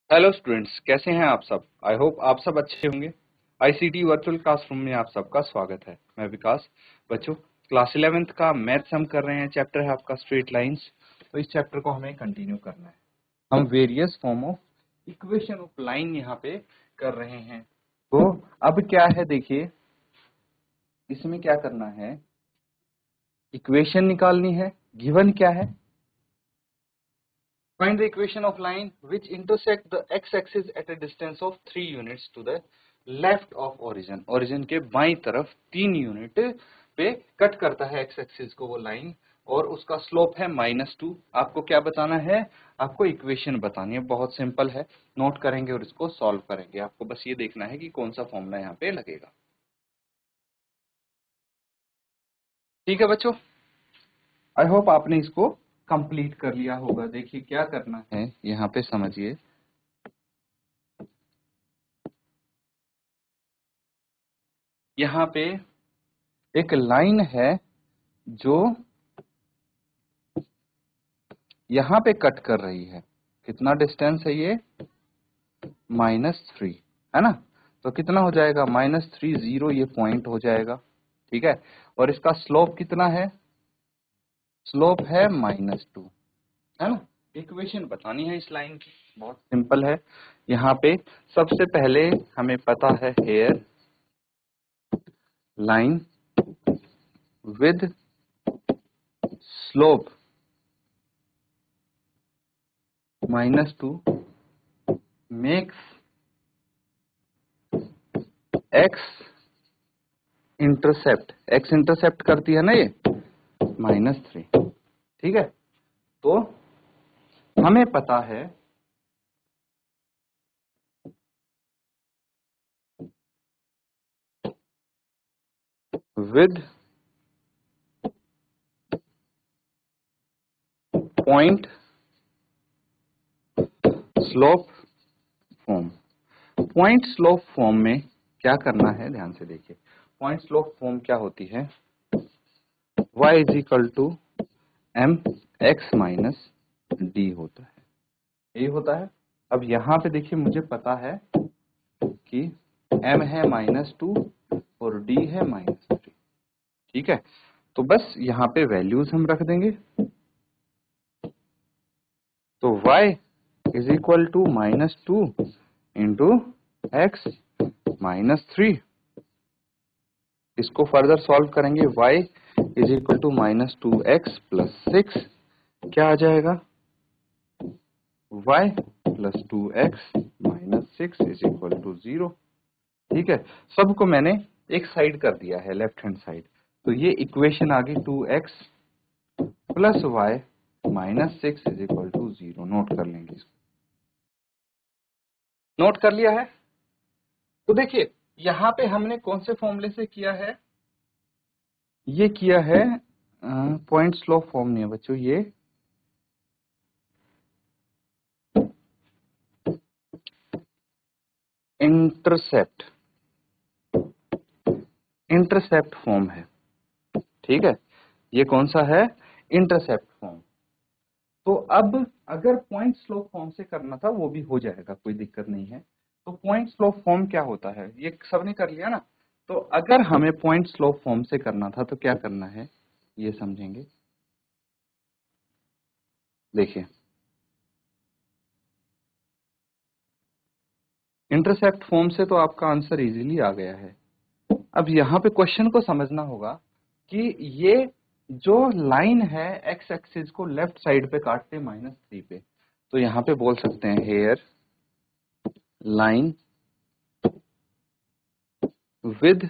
Hello students, कैसे हैं आप सब। आई होप आप सब अच्छे होंगे। आईसीटी वर्चुअल क्लासरूम में आप सबका स्वागत है। मैं विकास। बच्चों, क्लास 11th का मैथ्स हम कर रहे हैं। चैप्टर है आपका स्ट्रेट लाइंस। तो इस चैप्टर को हमें कंटिन्यू करना है। हम various form of equation of line यहाँ पे कर रहे हैं। तो अब क्या है, देखिए इसमें क्या करना है, इक्वेशन निकालनी है। गिवन क्या है, find the equation of line which intersect the x-axis at a distance of 3 units to the left of origin। origin के बाईं तरफ 3 यूनिट पे कट करता है x-axis को वो लाइन, और उसका स्लोप है -2। आपको क्या बताना है, आपको इक्वेशन बतानी है। बहुत सिंपल है, नोट करेंगे और इसको सॉल्व करेंगे। आपको बस ये देखना है कि कौन सा फॉर्मूला यहाँ पे लगेगा। ठीक है बच्चों, आई होप आपने इसको कंप्लीट कर लिया होगा। देखिए क्या करना है यहाँ पे, समझिए। यहाँ पे एक लाइन है जो यहाँ पे कट कर रही है। कितना डिस्टेंस है ये, -3 है ना। तो कितना हो जाएगा, -3 0, ये पॉइंट हो जाएगा। ठीक है, और इसका स्लोप कितना है, स्लोप है -2, है ना। इक्वेशन बतानी है इस लाइन की, बहुत सिंपल है। यहाँ पे सबसे पहले हमें पता है here line with slope -2 makes x intercept करती है ना ये -3। ठीक है, तो हमें पता है with point slope form. Point slope form में क्या करना है, ध्यान से देखिए। पॉइंट स्लोप फॉर्म क्या होती है, y = mx - d होता है, ये होता है। अब यहाँ पे देखिए, मुझे पता है कि m है -2 और d है -3। ठीक है, तो बस यहाँ पे वैल्यूज हम रख देंगे। तो y = -2 इंटू x -3। इसको फर्दर सॉल्व करेंगे। y = -2x + 6 क्या आ जाएगा, y + 2x - 6 = 0। ठीक है, सबको मैंने एक साइड कर दिया है, लेफ्ट हैंड साइड। तो ये इक्वेशन आ गई 2x + y - 6 = 0। नोट कर लेंगे इसको, नोट कर लिया है। तो देखिए यहाँ पे हमने कौन से फॉर्मूले से किया है, ये किया है पॉइंट स्लोप फॉर्म नहीं है बच्चों, ये इंटरसेप्ट इंटरसेप्ट फॉर्म है। ठीक है, ये कौन सा है, इंटरसेप्ट फॉर्म। तो अब अगर पॉइंट स्लोप फॉर्म से करना था वो भी हो जाएगा, कोई दिक्कत नहीं है। तो पॉइंट स्लोप फॉर्म क्या होता है, ये सबने कर लिया ना। तो अगर हमें पॉइंट स्लोप फॉर्म से करना था तो क्या करना है, ये समझेंगे। देखिए इंटरसेप्ट फॉर्म से तो आपका आंसर इजीली आ गया है। अब यहाँ पे क्वेश्चन को समझना होगा कि ये जो लाइन है एक्स एक्सिस को लेफ्ट साइड पे काटते -3 पे, तो यहाँ पे बोल सकते हैं here line with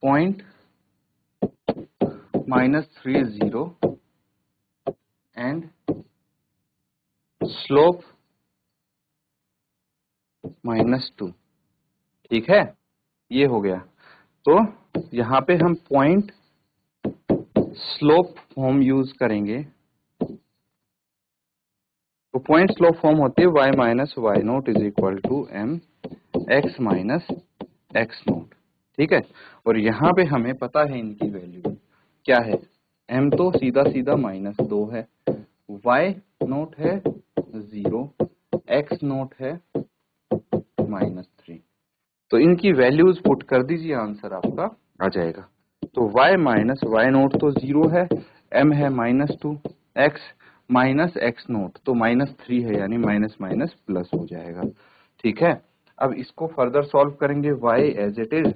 point -3 0 and slope -2। ठीक है, ये हो गया। तो यहाँ पे हम पॉइंट स्लोप फॉर्म यूज करेंगे। तो पॉइंट स्लोप फॉर्म होती है y - y0 = mx - x0। ठीक है, और यहाँ पे हमें पता है इनकी वैल्यू क्या है। m तो सीधा सीधा -2 है, y0 है 0, x नोट है -3। तो इनकी वैल्यूज पुट कर दीजिए, आंसर आपका आ जाएगा। तो y माइनस y नोट तो 0 है, m है -2, x माइनस x नोट तो -3 है, यानी माइनस माइनस प्लस हो जाएगा। ठीक है, अब इसको फर्दर सॉल्व करेंगे। y एज इट इज,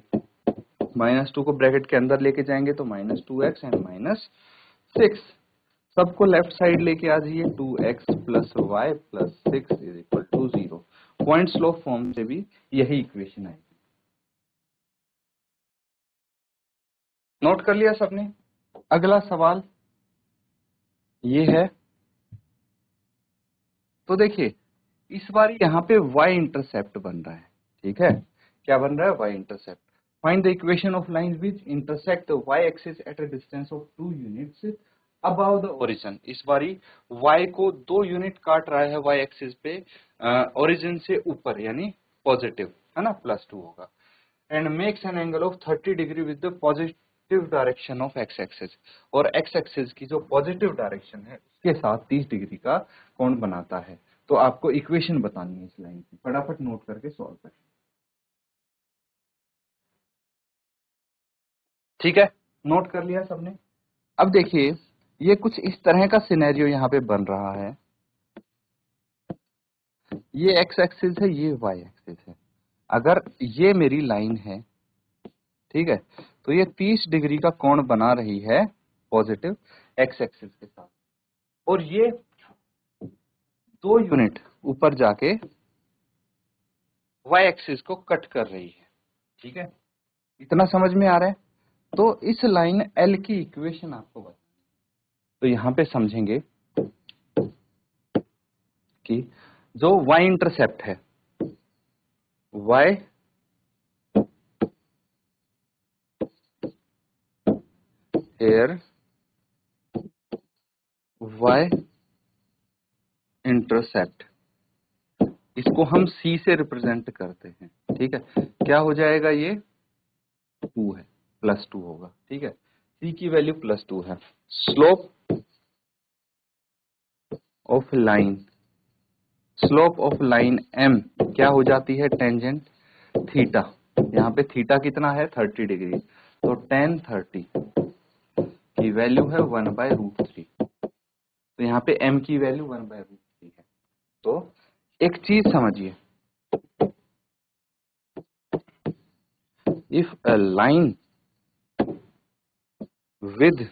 -2 को ब्रैकेट के अंदर लेके जाएंगे तो -2x एंड -6, सबको लेफ्ट साइड लेके आ जाइए। 2x plus y plus 6 is equal to 0। Point slope form से भी यही इक्वेशन आएगी। नोट कर लिया सबने? अगला सवाल ये है, तो देखिए इस बार यहाँ पे y इंटरसेप्ट बन रहा है। ठीक है, क्या बन रहा है? y intercept. Find the equation of line which intersect y axis at a distance of 2 units about the origin. इस बारी y को 2 यूनिट काट रहा है y एक्सिस पे, ओरिजिन से ऊपर, यानी पॉजिटिव है ना, +2 होगा। And makes an angle of 30 degree with the positive direction of x axis, और x एक्सिस की जो पॉजिटिव डायरेक्शन है उसके साथ 30 डिग्री का कोण बनाता है। तो आपको इक्वेशन बतानी है इस लाइन की, फटाफट नोट करके सॉल्व करें। ठीक है, नोट कर लिया सबने? अब देखिए ये कुछ इस तरह का सिनेरियो यहाँ पे बन रहा है। ये x एक्सिस है, ये y एक्सिस है। अगर ये मेरी लाइन है, ठीक है, तो ये 30 डिग्री का कोण बना रही है पॉजिटिव x एक्सिस के साथ, और ये 2 यूनिट ऊपर जाके y एक्सिस को कट कर रही है। ठीक है, इतना समझ में आ रहा है? तो इस लाइन L की इक्वेशन आपको बता, तो यहां पे समझेंगे कि जो y इंटरसेप्ट है, y here y इंटरसेप्ट, इसको हम c से रिप्रेजेंट करते हैं। ठीक है, क्या हो जाएगा? ये 2 है, +2 होगा। ठीक है, c की वैल्यू +2 है। Slope of line, slope of line m क्या हो जाती है? Tangent theta. यहाँ पे थीटा कितना है? 30 डिग्री, तो tan 30 की वैल्यू है 1/√3। तो यहाँ पे m की वैल्यू 1/√3 है। तो एक चीज समझिए, if a line with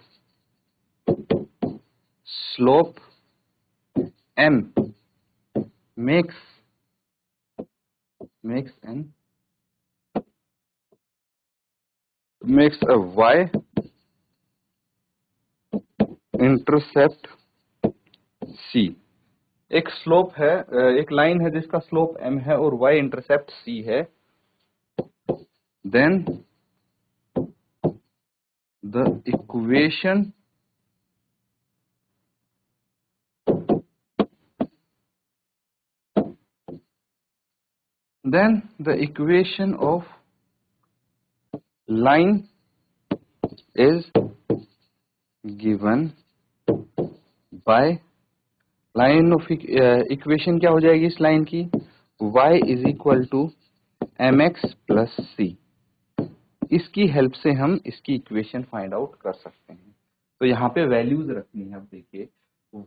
slope m makes a y intercept c, एक स्लोप है, एक लाइन है जिसका स्लोप m है और y इंटरसेप्ट c है, then the equation of line is given by, line of equation क्या हो जाएगी इस लाइन की? y is equal to mx plus c। इसकी हेल्प से हम इसकी इक्वेशन फाइंड आउट कर सकते हैं। तो यहाँ पे वैल्यूज रखनी है। अब देखिए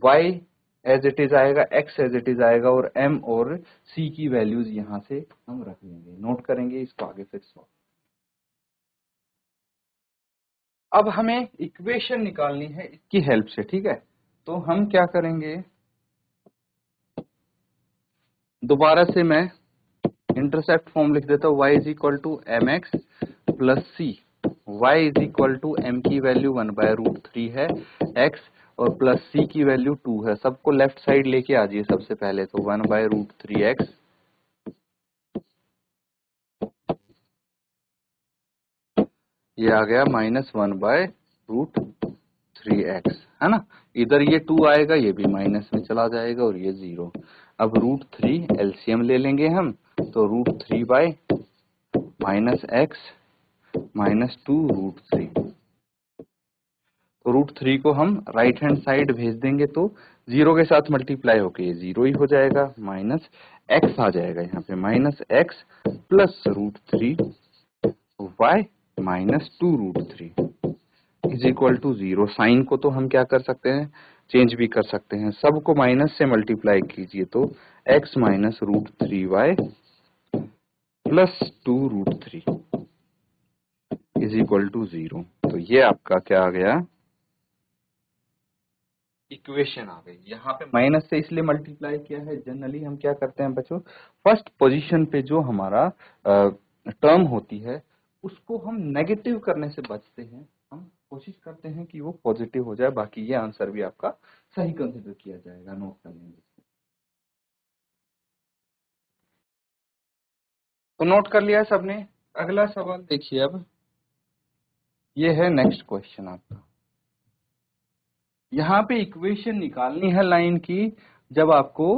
y एज इट इज आएगा, x एज इट इज आएगा, और m और c की वैल्यूज यहाँ से हम रख लेंगे, नोट करेंगे इसको आगे फिर सॉल्व। अब हमें इक्वेशन निकालनी है इसकी हेल्प से। ठीक है, तो हम क्या करेंगे, दोबारा से मैं इंटरसेप्ट फॉर्म लिख देता हूँ। y is equal to mx plus c, y is equal to m की वैल्यू 1/√3 है, x और प्लस c की वैल्यू 2 है। सबको लेफ्ट साइड लेके आ जाइए सबसे पहले, तो 1/√3x ये आ गया -1/√3x, है ना। इधर ये 2 आएगा, ये भी माइनस में चला जाएगा, और ये 0। अब √3 एलसीएम ले लेंगे हम, तो √3 बाय -x -2√3, तो √3 को हम राइट हैंड साइड भेज देंगे तो 0 के साथ मल्टीप्लाई होके ये 0 ही हो जाएगा, माइनस x आ जाएगा यहाँ पे, minus x plus √3 y minus 2√3 is equal to 0। Sign को तो हम क्या कर सकते हैं, चेंज भी कर सकते हैं, सबको माइनस से मल्टीप्लाई कीजिए तो x minus √3y plus 2√3 is equal to 0। तो ये आपका क्या आ गया, इक्वेशन आ गई। यहाँ पे माइनस से इसलिए मल्टीप्लाई किया है, जनरली हम क्या करते हैं बच्चों, फर्स्ट पोजीशन पे जो हमारा टर्म होती है उसको हम नेगेटिव करने से बचते हैं, हम कोशिश करते हैं कि वो पॉजिटिव हो जाए। बाकी ये आंसर भी आपका सही कंसिडर किया जाएगा, नोट कर लेंगे। तो नोट कर लिया सबने। अगला सवाल देखिए, अब ये है नेक्स्ट क्वेश्चन आपका। यहाँ पे इक्वेशन निकालनी है लाइन की जब आपको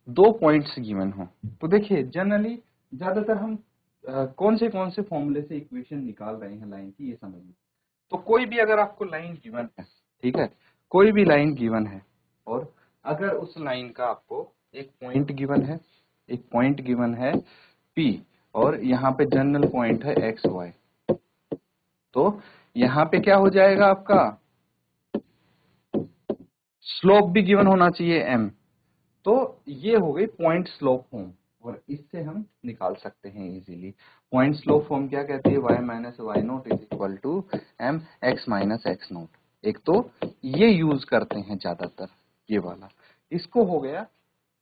2 पॉइंट्स गिवन हो। तो देखिए जनरली ज्यादातर हम कौन से फॉर्मूले से इक्वेशन निकाल रहे हैं लाइन की, ये समझिए। तो कोई भी अगर आपको लाइन गिवन है, ठीक है, कोई भी लाइन गिवन है और अगर उस लाइन का आपको एक पॉइंट गिवन है, एक पॉइंट गिवन है P और यहाँ पे जनरल पॉइंट है एक्स वाई, तो यहाँ पे क्या हो जाएगा आपका, स्लोप भी गिवन होना चाहिए m। तो ये हो गई पॉइंट स्लोप फॉर्म और इससे हम निकाल सकते हैं इजीली। पॉइंट स्लोप फॉर्म क्या कहती है, y minus y naught is equal to m x minus x naught. एक तो ये यूज करते हैं ज्यादातर, ये वाला। इसको हो गया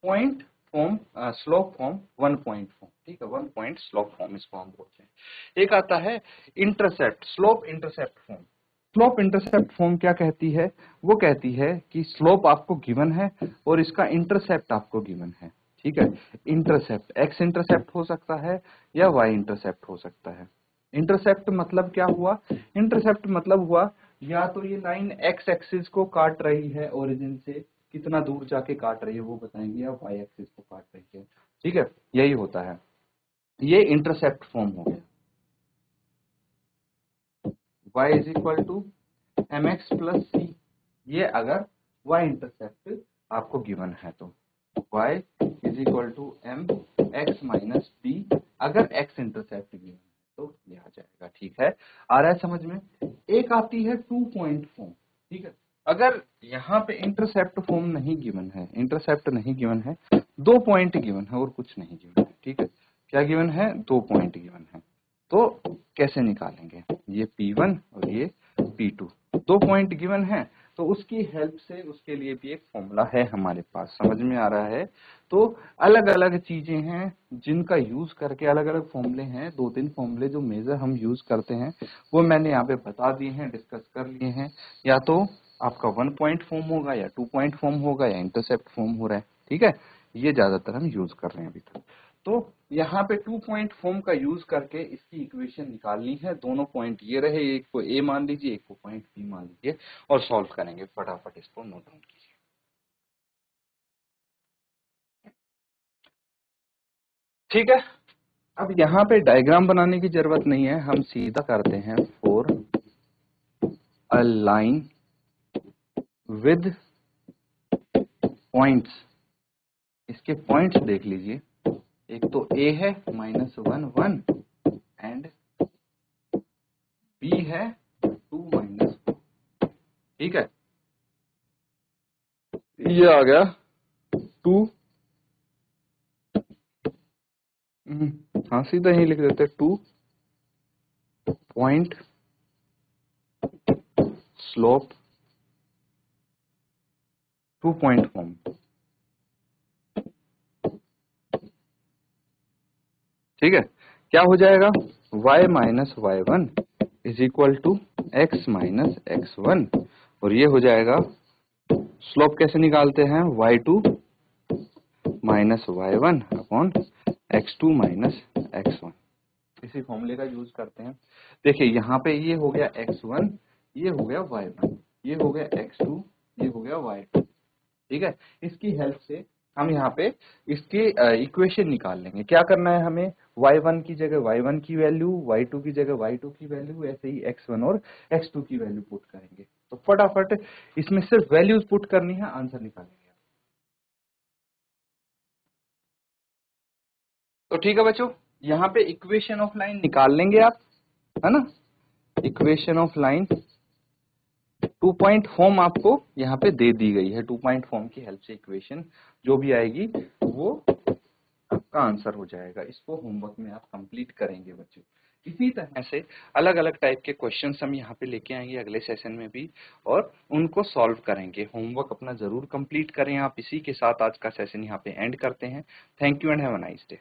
point form, slope form, 1 point form, ठीक है, 1 पॉइंट स्लोप फॉर्म इसको हम बोलते हैं। एक आता है intercept, slope intercept form. Slope intercept form क्या कहती है, वो कहती है कि स्लोप आपको गिवन है और इसका इंटरसेप्ट आपको गिवन है, ठीक है। इंटरसेप्ट एक्स इंटरसेप्ट हो सकता है या वाई इंटरसेप्ट हो सकता है। इंटरसेप्ट मतलब क्या हुआ, इंटरसेप्ट मतलब हुआ या तो ये लाइन एक्स एक्सिस को काट रही है, ओरिजिन से कितना दूर जाके काट रही है वो बताएंगे, या वाई एक्सिस को काट रही है, ठीक है, यही होता है। ये इंटरसेप्ट फॉर्म हो गया, y is equal to m x plus c, ये अगर y इंटरसेप्ट आपको गिवन है तो y is equal to m x minus b, अगर x इंटरसेप्ट गिवन है तो ये आ जाएगा, ठीक है। आ रहा है समझ में। एक आती है 2 पॉइंट फॉर्म, ठीक है। अगर यहाँ पे इंटरसेप्ट फॉर्म नहीं गिवन है, इंटरसेप्ट नहीं गिवन है, 2 पॉइंट गिवन है और कुछ नहीं गिवन है, ठीक है। क्या गिवन है, 2 पॉइंट गिवन है, तो कैसे निकालेंगे, ये P1 और ये P2, 2 पॉइंट गिवन है तो उसकी हेल्प से, उसके लिए भी एक फॉर्मूला है हमारे पास, समझ में आ रहा है। तो अलग अलग चीजें हैं जिनका यूज करके, अलग अलग फॉर्मूले हैं, 2-3 फॉर्मूले जो मेजर हम यूज करते हैं वो मैंने यहाँ पे बता दिए हैं, डिस्कस कर लिए हैं। या तो आपका 1 पॉइंट फॉर्म होगा या 2 पॉइंट फॉर्म होगा या इंटरसेप्ट फॉर्म हो रहा है, ठीक है। ये ज्यादातर हम यूज कर रहे हैं अभी तक। तो यहाँ पे 2 पॉइंट फॉर्म का यूज करके इसकी इक्वेशन निकालनी है। दोनों पॉइंट ये रहे, एक को ए मान लीजिए, एक को पॉइंट बी मान लीजिए और सॉल्व करेंगे। फटाफट इसको नोट डाउन कीजिए। ठीक है, अब यहाँ पे डायग्राम बनाने की जरूरत नहीं है, हम सीधा करते हैं। For a line with points, इसके पॉइंट्स देख लीजिए, एक तो ए है -1 1 एंड बी है 2 -4, ठीक है। ये आ गया 2, हाँ सीधा ही लिख देते 2 पॉइंट स्लोप, 2 पॉइंट फॉर्म, ठीक है। क्या हो जाएगा, y माइनस y1 is equal to x minus x1 और ये हो जाएगा, स्लोप कैसे निकालते हैं, y2 minus y1 upon x2 minus x1, इसी फॉर्मूले का यूज करते हैं। देखिए यहाँ पे ये हो गया x1, ये हो गया y1, ये हो गया x2, ये हो गया y2, ठीक है। इसकी हेल्प से हम यहाँ पे इसके इक्वेशन निकाल लेंगे। क्या करना है हमें, y1 की जगह y1 की वैल्यू, y2 की जगह y2 की वैल्यू, ऐसे ही x1 और x2 की वैल्यू पुट करेंगे। तो फटाफट इसमें सिर्फ वैल्यूज पुट करनी है, आंसर निकालेंगे। तो ठीक है बच्चों, यहाँ पे इक्वेशन ऑफ लाइन निकाल लेंगे आप, है ना। Equation of line 2 point form आपको यहाँ पे दे दी गई है। 2 पॉइंट फॉर्म की हेल्प से इक्वेशन जो भी आएगी वो आपका आंसर हो जाएगा। इसको होमवर्क में आप कंप्लीट करेंगे बच्चों। इसी तरह से अलग अलग टाइप के क्वेश्चंस हम यहाँ पे लेके आएंगे अगले सेशन में भी, और उनको सॉल्व करेंगे। होमवर्क अपना जरूर कंप्लीट करें आप। इसी के साथ आज का सेशन यहाँ पे एंड करते हैं। Thank you and have a nice day.